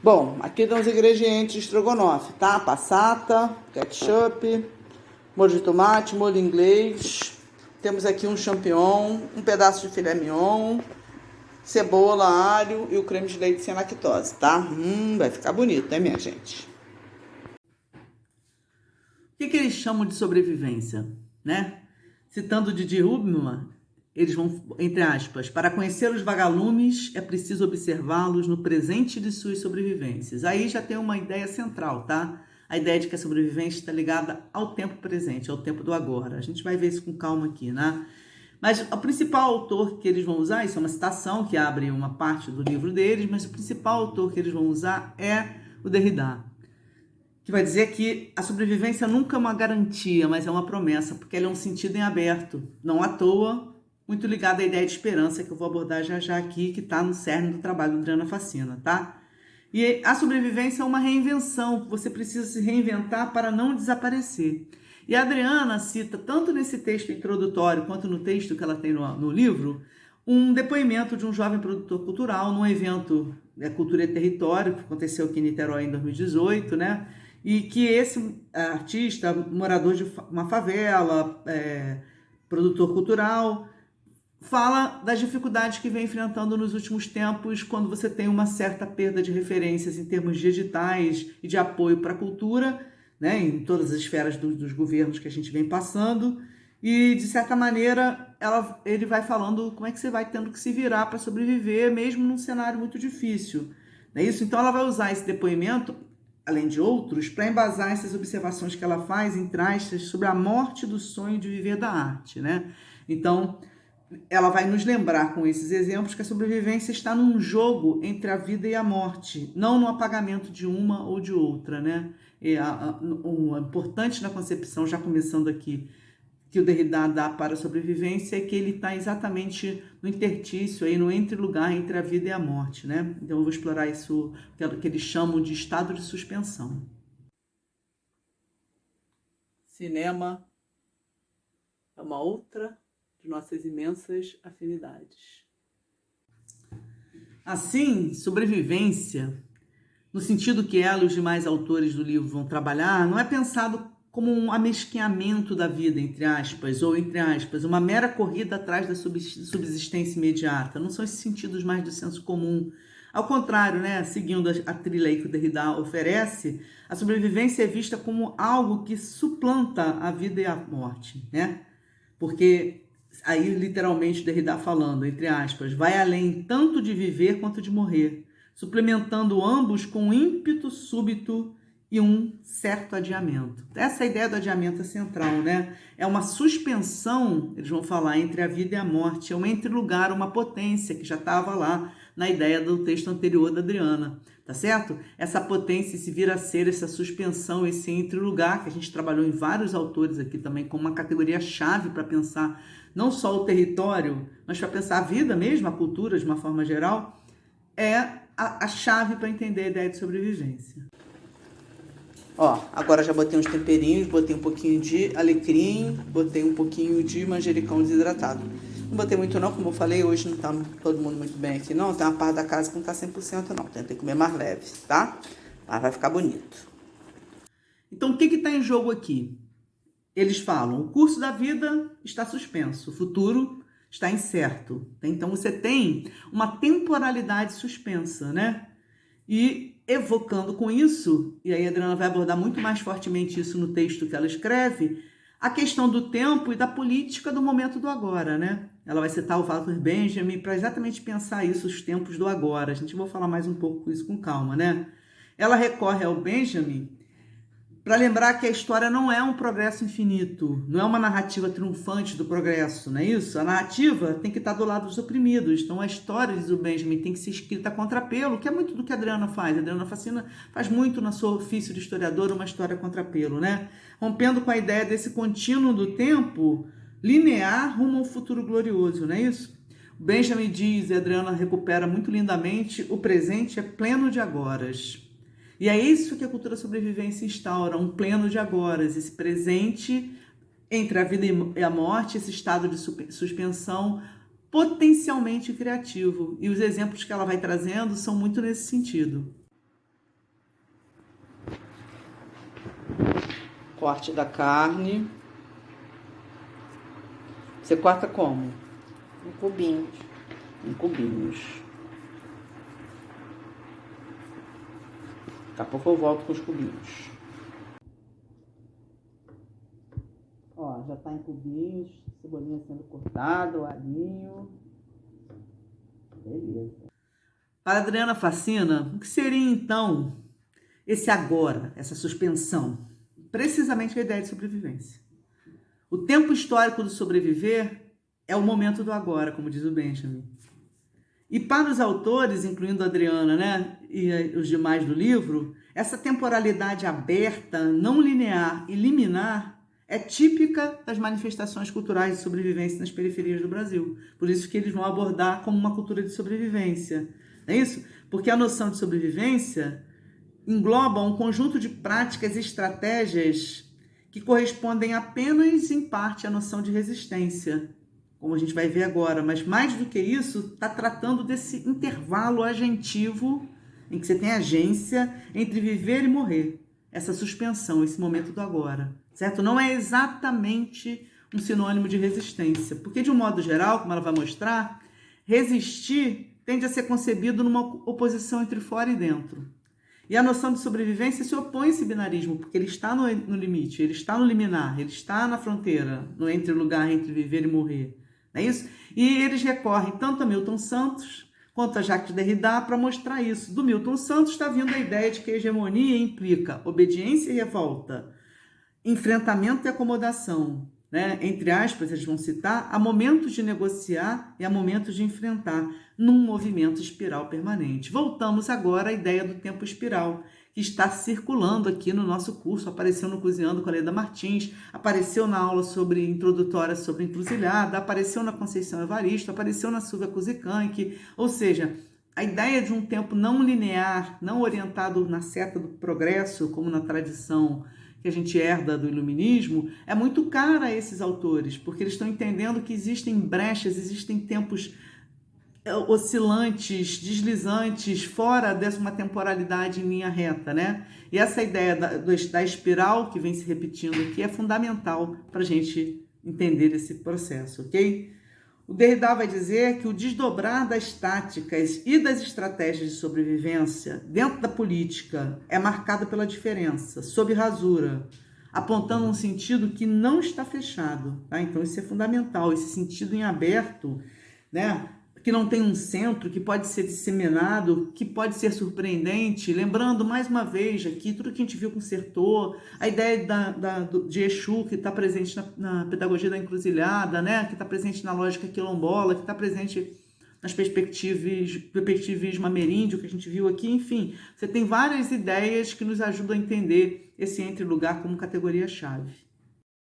Bom, aqui estão os ingredientes de estrogonofe, tá? Passata, ketchup, molho de tomate, molho inglês. Temos aqui um champignon, um pedaço de filé mignon, cebola, alho e o creme de leite sem lactose, tá? Vai ficar bonito, né, minha gente? O que eles chamam de sobrevivência, né? Citando Didi Rubman, eles vão, entre aspas, para conhecer os vagalumes é preciso observá-los no presente de suas sobrevivências. Aí já tem uma ideia central, tá? A ideia de que a sobrevivência está ligada ao tempo presente, ao tempo do agora. A gente vai ver isso com calma aqui, né? Mas o principal autor que eles vão usar, isso é uma citação que abre uma parte do livro deles, mas o principal autor que eles vão usar é o Derrida, que vai dizer que a sobrevivência nunca é uma garantia, mas é uma promessa, porque ela é um sentido em aberto, não à toa, muito ligado à ideia de esperança que eu vou abordar já já aqui, que está no cerne do trabalho do Adriana Facina, tá? E a sobrevivência é uma reinvenção, você precisa se reinventar para não desaparecer. E a Adriana cita, tanto nesse texto introdutório quanto no texto que ela tem no livro, um depoimento de um jovem produtor cultural num evento Cultura e Território, que aconteceu aqui em Niterói em 2018, né? E que esse artista, morador de uma favela, produtor cultural, fala das dificuldades que vem enfrentando nos últimos tempos quando você tem uma certa perda de referências em termos digitais e de apoio para a cultura, né, em todas as esferas dos governos que a gente vem passando. E, de certa maneira, ele vai falando como é que você vai tendo que se virar para sobreviver, mesmo num cenário muito difícil. Não é isso? Então, ela vai usar esse depoimento, além de outros, para embasar essas observações que ela faz em trastes sobre a morte do sonho de viver da arte, né? Então, ela vai nos lembrar com esses exemplos que a sobrevivência está num jogo entre a vida e a morte, não no apagamento de uma ou de outra, né? O importante na concepção, já começando aqui, que o Derrida dá para a sobrevivência é que ele está exatamente no interstício, aí, no entre-lugar entre a vida e a morte, né? Então eu vou explorar isso que eles chamam de estado de suspensão. Cinema é uma outra de nossas imensas afinidades. Assim, sobrevivência, no sentido que ela e os demais autores do livro vão trabalhar, não é pensado como um amesquinhamento da vida, entre aspas, ou entre aspas, uma mera corrida atrás da subsistência imediata. Não são esses sentidos mais do senso comum. Ao contrário, né, seguindo a trilha aí que o Derrida oferece, a sobrevivência é vista como algo que suplanta a vida e a morte, né? Porque aí literalmente Derrida falando, entre aspas, vai além tanto de viver quanto de morrer, suplementando ambos com um ímpeto súbito e um certo adiamento. Essa ideia do adiamento é central, né? É uma suspensão, eles vão falar, entre a vida e a morte, é um entre-lugar, uma potência que já estava lá na ideia do texto anterior da Adriana, tá certo? Essa potência se vir a ser essa suspensão, esse entre-lugar, que a gente trabalhou em vários autores aqui também, como uma categoria-chave para pensar não só o território, mas para pensar a vida mesmo, a cultura de uma forma geral, é a chave para entender a ideia de sobrevivência. Ó, agora já botei uns temperinhos, botei um pouquinho de alecrim, botei um pouquinho de manjericão desidratado. Não botei muito não, como eu falei, hoje não tá todo mundo muito bem aqui não, tem uma parte da casa que não tá 100% não, tentei comer mais leve, tá? Mas vai ficar bonito. Então, o que está em jogo aqui? Eles falam, o curso da vida está suspenso, o futuro está incerto. Então, você tem uma temporalidade suspensa, né? E evocando com isso, e aí a Adriana vai abordar muito mais fortemente isso no texto que ela escreve, a questão do tempo e da política do momento do agora, né? Ela vai citar o Walter Benjamin para exatamente pensar isso, os tempos do agora. A gente vai falar mais um pouco isso com calma, né? Ela recorre ao Benjamin para lembrar que a história não é um progresso infinito, não é uma narrativa triunfante do progresso, não é isso? A narrativa tem que estar do lado dos oprimidos. Então, a história, diz o Benjamin, tem que ser escrita a contrapelo, que é muito do que a Adriana faz. A Adriana Facina faz muito no seu ofício de historiadora uma história a contrapelo, né? Rompendo com a ideia desse contínuo do tempo linear rumo ao futuro glorioso, não é isso? O Benjamin diz, e a Adriana recupera muito lindamente, o presente é pleno de agoras. E é isso que a cultura sobrevivência instaura, um pleno de agoras, esse presente entre a vida e a morte, esse estado de suspensão potencialmente criativo. E os exemplos que ela vai trazendo são muito nesse sentido. Corte da carne. Você corta como? Em cubinhos. Em cubinhos. Daqui a pouco eu volto com os cubinhos. Ó, já tá em cubinhos, cebolinha sendo cortada, o alhinho. Beleza. Para Adriana Facina, o que seria então esse agora, essa suspensão? Precisamente a ideia de sobrevivência. O tempo histórico do sobreviver é o momento do agora, como diz o Benjamin. E para os autores, incluindo a Adriana, né, e os demais do livro, essa temporalidade aberta, não linear e liminar é típica das manifestações culturais de sobrevivência nas periferias do Brasil. Por isso que eles vão abordar como uma cultura de sobrevivência. Não é isso? Porque a noção de sobrevivência engloba um conjunto de práticas e estratégias que correspondem apenas em parte à noção de resistência, como a gente vai ver agora, mas mais do que isso, está tratando desse intervalo agentivo em que você tem agência entre viver e morrer, essa suspensão, esse momento do agora, certo? Não é exatamente um sinônimo de resistência, porque de um modo geral, como ela vai mostrar, resistir tende a ser concebido numa oposição entre fora e dentro. E a noção de sobrevivência se opõe a esse binarismo, porque ele está no limite, ele está no liminar, ele está na fronteira, no entre-lugar entre viver e morrer. Não é isso? E eles recorrem tanto a Milton Santos quanto a Jacques Derrida para mostrar isso. Do Milton Santos está vindo a ideia de que a hegemonia implica obediência e revolta, enfrentamento e acomodação. Né? Entre aspas, eles vão citar, há momentos de negociar e há momentos de enfrentar, num movimento espiral permanente. Voltamos agora à ideia do tempo espiral, que está circulando aqui no nosso curso, apareceu no Cozinhando com a Leda Martins, apareceu na aula introdutória sobre encruzilhada, apareceu na Conceição Evaristo, apareceu na Silvia Kuzikank, ou seja, a ideia de um tempo não linear, não orientado na seta do progresso, como na tradição que a gente herda do iluminismo, é muito cara a esses autores, porque eles estão entendendo que existem brechas, existem tempos oscilantes, deslizantes, fora dessa uma temporalidade em linha reta, né? E essa ideia da espiral que vem se repetindo aqui é fundamental para a gente entender esse processo, ok? O Derrida vai dizer que o desdobrar das táticas e das estratégias de sobrevivência dentro da política é marcado pela diferença, sob rasura, apontando um sentido que não está fechado. Tá? Então isso é fundamental, esse sentido em aberto, né? Que não tem um centro, que pode ser disseminado, que pode ser surpreendente. Lembrando, mais uma vez, aqui, tudo que a gente viu com o Sertor, a ideia de Exu, que está presente na pedagogia da encruzilhada, né? Que está presente na lógica quilombola, que está presente nas perspectivismo ameríndio, que a gente viu aqui. Enfim, você tem várias ideias que nos ajudam a entender esse entre-lugar como categoria-chave.